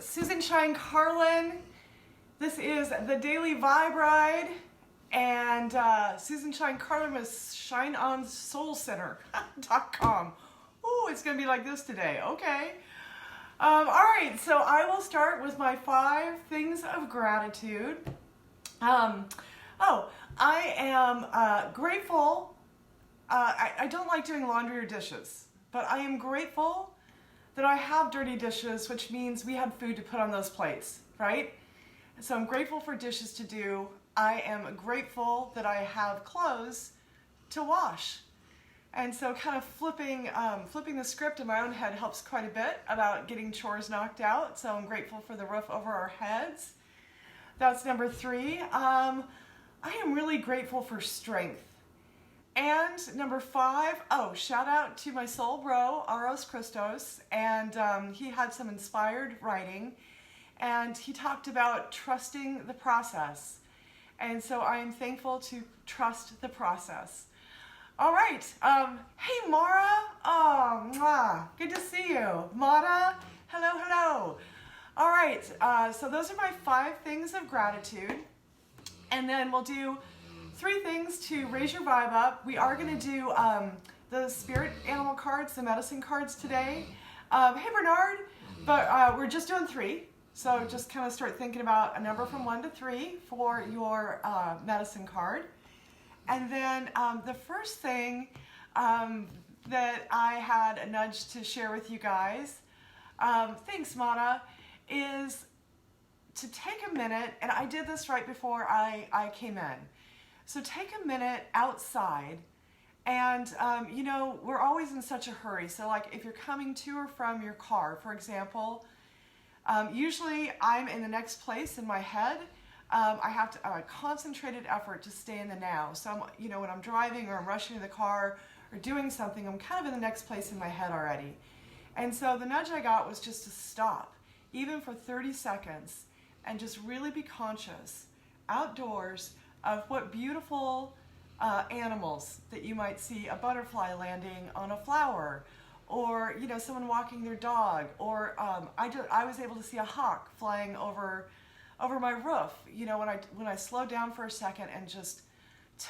Susan Shine Carlin. This is the Daily Vibe Ride, and Susan Shine Carlin is shineonsoulcenter.com. Ooh, it's going to be like this today. Okay. All right, so I will start with my 5 things of gratitude. I am grateful. I don't like doing laundry or dishes, but I am grateful that I have dirty dishes, which means we had food to put on those plates, right? So I'm grateful for dishes to do. I am grateful that I have clothes to wash. And so kind of flipping the script in my own head helps quite a bit about getting chores knocked out. So I'm grateful for the roof over our heads. That's number 3. I am really grateful for strength. And number 5, shout out to my soul bro, Aros Christos, and he had some inspired writing, and he talked about trusting the process. And so I am thankful to trust the process. All right, hey Mara, good to see you. Mara, hello. All right, so those are my 5 things of gratitude, and then we'll do 3 things to raise your vibe up. We are going to do the spirit animal cards, the medicine cards today. Hey Bernard, but we're just doing 3. So just kind of start thinking about a number from 1 to 3 for your medicine card. And then the first thing that I had a nudge to share with you guys, thanks Mana, is to take a minute, and I did this right before I came in. So take a minute outside, and we're always in such a hurry. So like if you're coming to or from your car, for example, usually I'm in the next place in my head. I have to a concentrated effort to stay in the now. So when I'm driving or I'm rushing to the car or doing something, I'm kind of in the next place in my head already. And so the nudge I got was just to stop, even for 30 seconds, and just really be conscious outdoors of what beautiful animals that you might see, a butterfly landing on a flower, or someone walking their dog, or I was able to see a hawk flying over my roof, when I slowed down for a second and just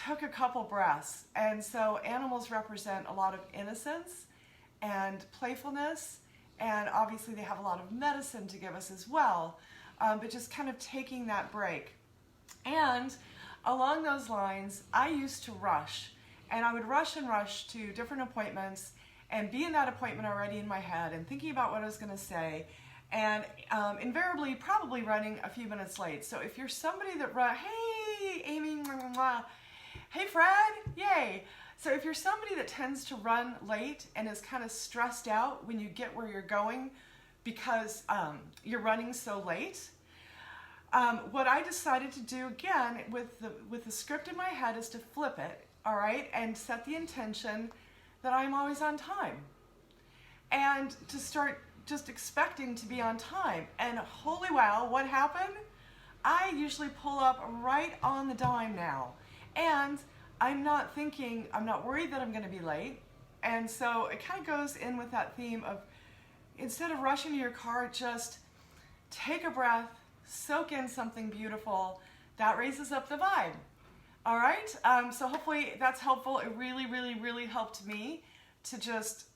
took a couple breaths. And so animals represent a lot of innocence and playfulness, and obviously they have a lot of medicine to give us as well, but just kind of taking that break. And along those lines, I used to rush, and I would rush to different appointments and be in that appointment already in my head and thinking about what I was going to say, and invariably probably running a few minutes late. So if you're somebody that hey Amy, hey Fred, yay. So if you're somebody that tends to run late and is kind of stressed out when you get where you're going because you're running so late, what I decided to do again with the script in my head is to flip it, all right, and set the intention that I'm always on time, and to start just expecting to be on time. And holy wow, what happened? I usually pull up right on the dime now, and I'm not worried that I'm going to be late. And so it kind of goes in with that theme of, instead of rushing to your car, just take a breath, soak in something beautiful. That raises up the vibe. All right, so hopefully that's helpful. It really helped me to just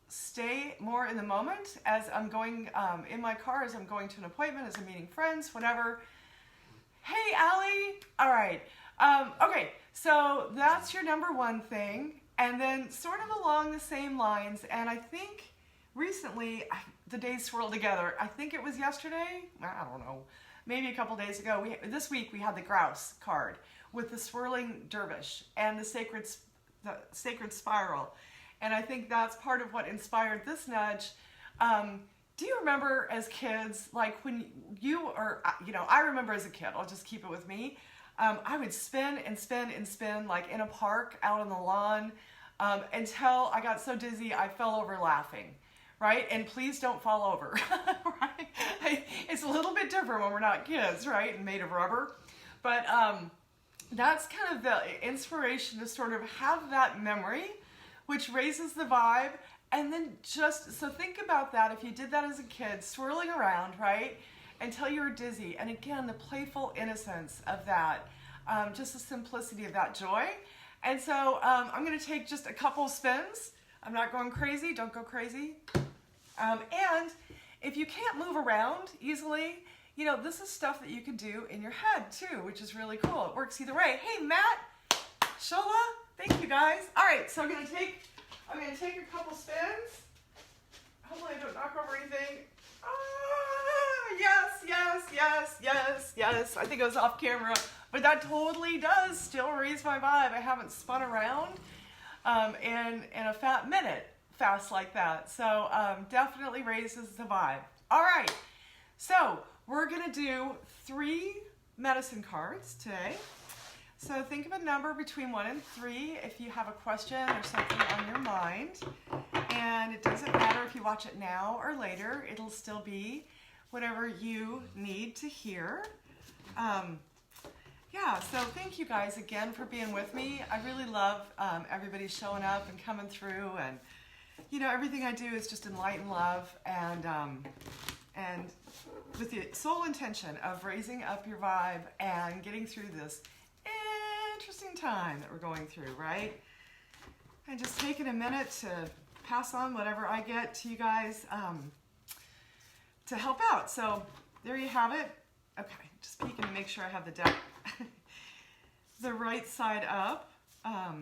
stay more in the moment as I'm going in my car, as I'm going to an appointment, as I'm meeting friends, whatever. Hey, Allie. All right. Okay, so that's your number 1 thing. And then sort of along the same lines, and I think recently the days swirled together. I think it was yesterday. I don't know. Maybe a couple days ago. This week we had the grouse card with the swirling dervish and the sacred spiral. And I think that's part of what inspired this nudge. Do you remember as kids, like when I remember as a kid, I'll just keep it with me. I would spin and spin like in a park out on the lawn until I got so dizzy I fell over laughing. Right? And please don't fall over, right? It's a little bit different when we're not kids, right? And made of rubber. But that's kind of the inspiration to sort of have that memory which raises the vibe. And then just, so think about that if you did that as a kid, swirling around, right? Until you were dizzy. And again, the playful innocence of that, just the simplicity of that joy. And so I'm gonna take just a couple spins. I'm not going crazy, don't go crazy. And if you can't move around easily, you know, this is stuff that you can do in your head too, which is really cool. It works either way. Hey, Matt, Shola, thank you guys. All right, so I'm gonna take a couple spins. Hopefully I don't knock over anything. Ah, yes, yes, yes, yes, yes. I think it was off camera, but that totally does still raise my vibe. I haven't spun around in a fat minute fast like that. So definitely raises the vibe. All right, so we're gonna do 3 medicine cards today. So think of a number between 1 and 3 if you have a question or something on your mind. And it doesn't matter if you watch it now or later, it'll still be whatever you need to hear. Yeah, so thank you guys again for being with me. I really love everybody showing up and coming through, and you know, everything I do is just in light and love, and with the sole intention of raising up your vibe and getting through this interesting time that we're going through, right? And just taking a minute to pass on whatever I get to you guys to help out. So there you have it. Okay, just peeking to make sure I have the deck the right side up. All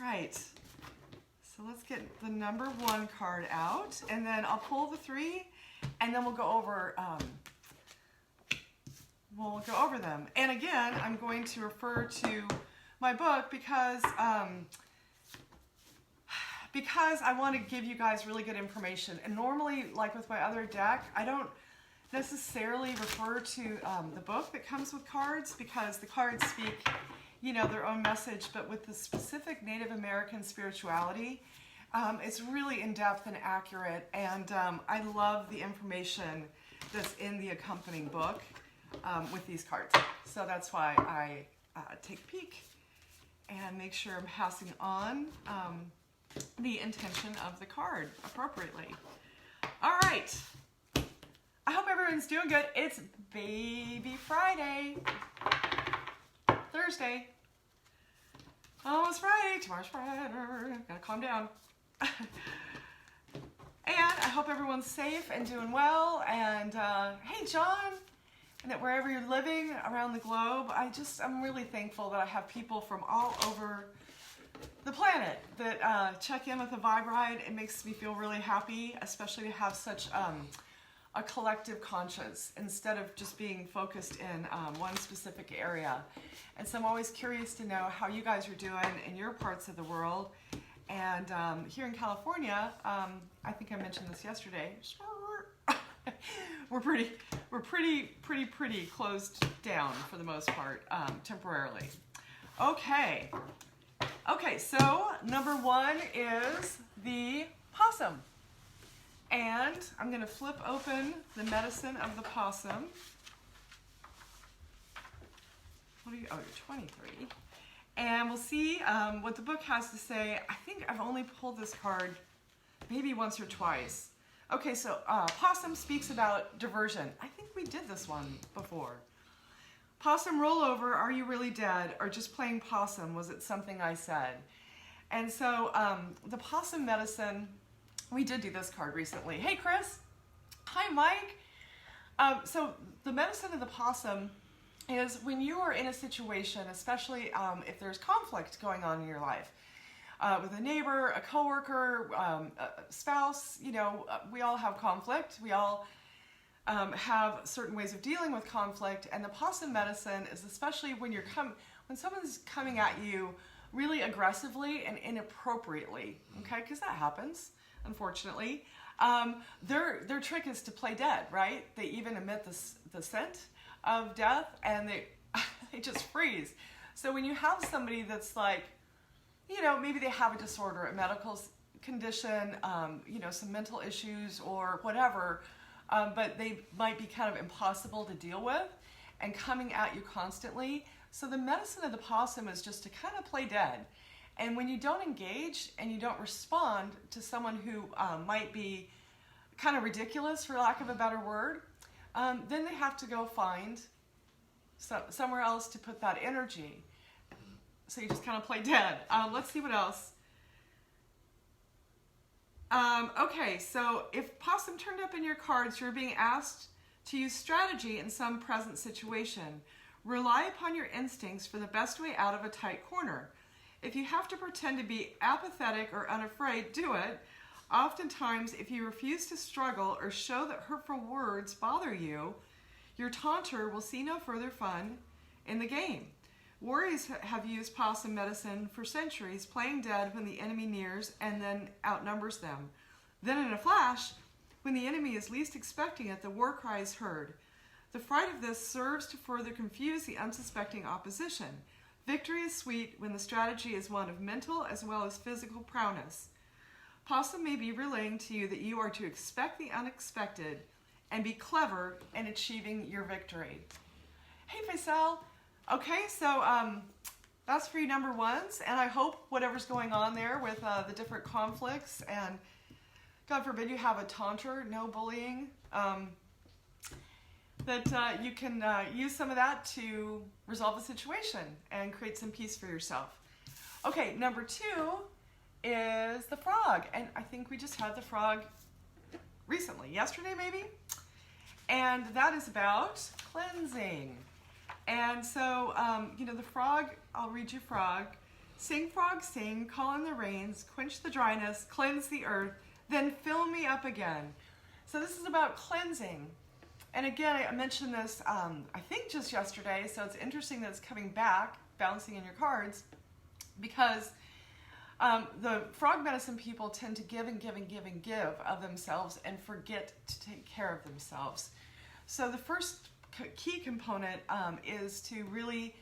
right, so let's get the number 1 card out, and then I'll pull the 3, and then we'll go over them. And again, I'm going to refer to my book because I want to give you guys really good information. And normally, like with my other deck, I don't necessarily refer to the book that comes with cards, because the cards speak, you know, their own message. But with the specific Native American spirituality, it's really in-depth and accurate. And I love the information that's in the accompanying book with these cards. So that's why I take a peek and make sure I'm passing on the intention of the card appropriately. All right. I hope everyone's doing good. It's Baby Friday. Thursday. Almost Friday. Tomorrow's Friday. Gotta calm down. And I hope everyone's safe and doing well. And hey, John, and that wherever you're living around the globe, I'm really thankful that I have people from all over the planet that check in with the Vibe Ride. It makes me feel really happy, especially to have such a collective conscience instead of just being focused in one specific area. And so I'm always curious to know how you guys are doing in your parts of the world. And here in California, I think I mentioned this yesterday, we're pretty closed down for the most part, temporarily. Okay, so number 1 is the possum. And I'm going to flip open the medicine of the possum. What are you? Oh, you're 23. And we'll see what the book has to say. I think I've only pulled this card maybe once or twice. Okay, so possum speaks about diversion. I think we did this one before. Possum roll over, are you really dead? Or just playing possum, was it something I said? And so the possum medicine, we did do this card recently. Hey, Chris. Hi, Mike. So the medicine of the possum is when you are in a situation, especially if there's conflict going on in your life, with a neighbor, a coworker, a spouse, you know, we all have conflict. We all have certain ways of dealing with conflict, and the possum medicine is especially when when someone's coming at you really aggressively and inappropriately, okay? Because that happens, unfortunately. Their trick is to play dead, right? They even emit the scent of death, and they just freeze. So when you have somebody that's like, you know, maybe they have a disorder, a medical condition, you know, some mental issues or whatever, but they might be kind of impossible to deal with and coming at you constantly. So the medicine of the possum is just to kind of play dead And when you don't engage and you don't respond to someone who might be kind of ridiculous, for lack of a better word, then they have to go find somewhere else to put that energy. So you just kind of play dead. Let's see what else. Okay, so if possum turned up in your cards, you're being asked to use strategy in some present situation. Rely upon your instincts for the best way out of a tight corner. If you have to pretend to be apathetic or unafraid, do it. Oftentimes, if you refuse to struggle or show that hurtful words bother you, your taunter will see no further fun in the game. Warriors have used possum medicine for centuries, playing dead when the enemy nears and then outnumbers them. Then in a flash, when the enemy is least expecting it, the war cry is heard. The fright of this serves to further confuse the unsuspecting opposition. Victory is sweet when the strategy is one of mental as well as physical prowess. Possum may be relaying to you that you are to expect the unexpected and be clever in achieving your victory. Hey, Faisal. Okay, so that's for you number ones, and I hope whatever's going on there with the different conflicts, and God forbid you have a taunter, no bullying, that you can use some of that to resolve the situation and create some peace for yourself. Okay, number two is the frog, and I think we just had the frog recently, yesterday maybe, and that is about cleansing. And so, the frog, I'll read you frog. Sing, frog, sing, call in the rains, quench the dryness, cleanse the earth, then fill me up again. So this is about cleansing. And again, I mentioned this, I think just yesterday, so it's interesting that it's coming back, bouncing in your cards, because the frog medicine people tend to give and give and give and give of themselves and forget to take care of themselves. So the first key component is to really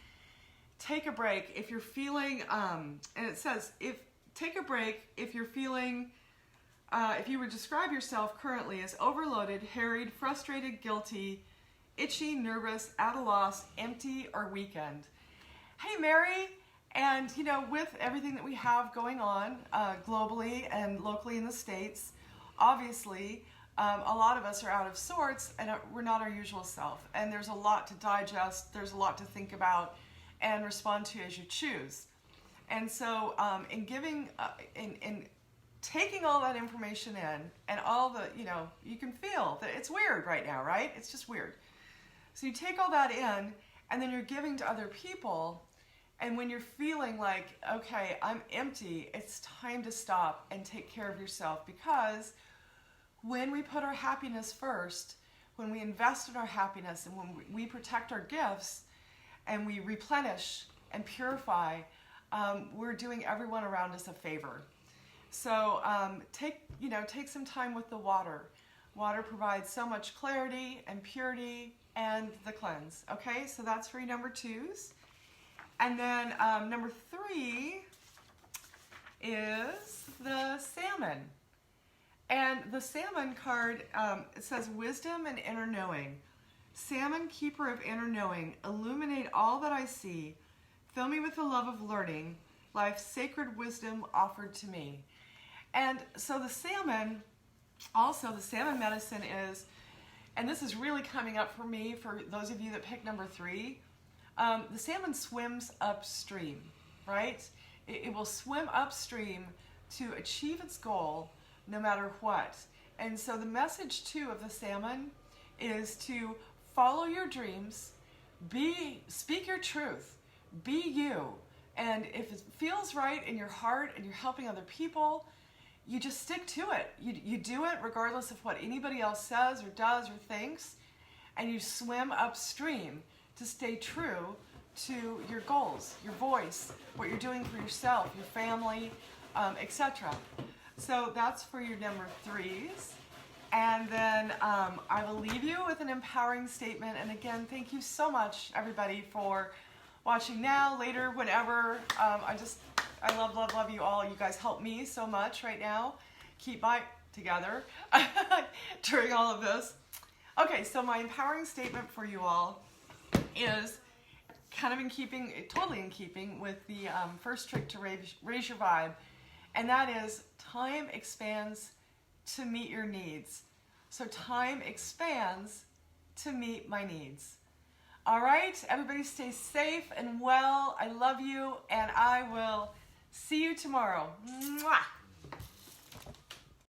take a break if you're feeling, and it says, take a break if you're feeling, if you would describe yourself currently as overloaded, harried, frustrated, guilty, itchy, nervous, at a loss, empty, or weakened. Hey, Mary, and with everything that we have going on globally and locally in the States, obviously, a lot of us are out of sorts and we're not our usual self. And there's a lot to digest, there's a lot to think about and respond to as you choose. And so in taking all that information in and all the, you can feel that it's weird right now, right? It's just weird. So you take all that in and then you're giving to other people. And when you're feeling like, okay, I'm empty, it's time to stop and take care of yourself, because when we put our happiness first, when we invest in our happiness and when we protect our gifts and we replenish and purify, we're doing everyone around us a favor. So take some time with the water. Water provides so much clarity and purity and the cleanse. Okay, so that's for your number twos. And then number three is the salmon. And the salmon card, it says wisdom and inner knowing. Salmon, keeper of inner knowing, illuminate all that I see. Fill me with the love of learning, life's sacred wisdom offered to me. And so the salmon, also the salmon medicine is, and this is really coming up for me, for those of you that pick number three, the salmon swims upstream, right? It will swim upstream to achieve its goal no matter what. And so the message too of the salmon is to follow your dreams, speak your truth, be you. And if it feels right in your heart and you're helping other people, you just stick to it. You do it regardless of what anybody else says or does or thinks, and you swim upstream to stay true to your goals, your voice, what you're doing for yourself, your family, etc. So that's for your number threes. And then I will leave you with an empowering statement. And again, thank you so much, everybody, for watching now, later, whenever. I love you all. You guys help me so much right now. Keep my together during all of this. Okay, so my empowering statement for you all is, kind of in keeping, totally in keeping with the first trick to raise your vibe, and that is time expands to meet your needs. So time expands to meet my needs. All right, everybody stay safe and well. I love you, and I will see you tomorrow. Mwah!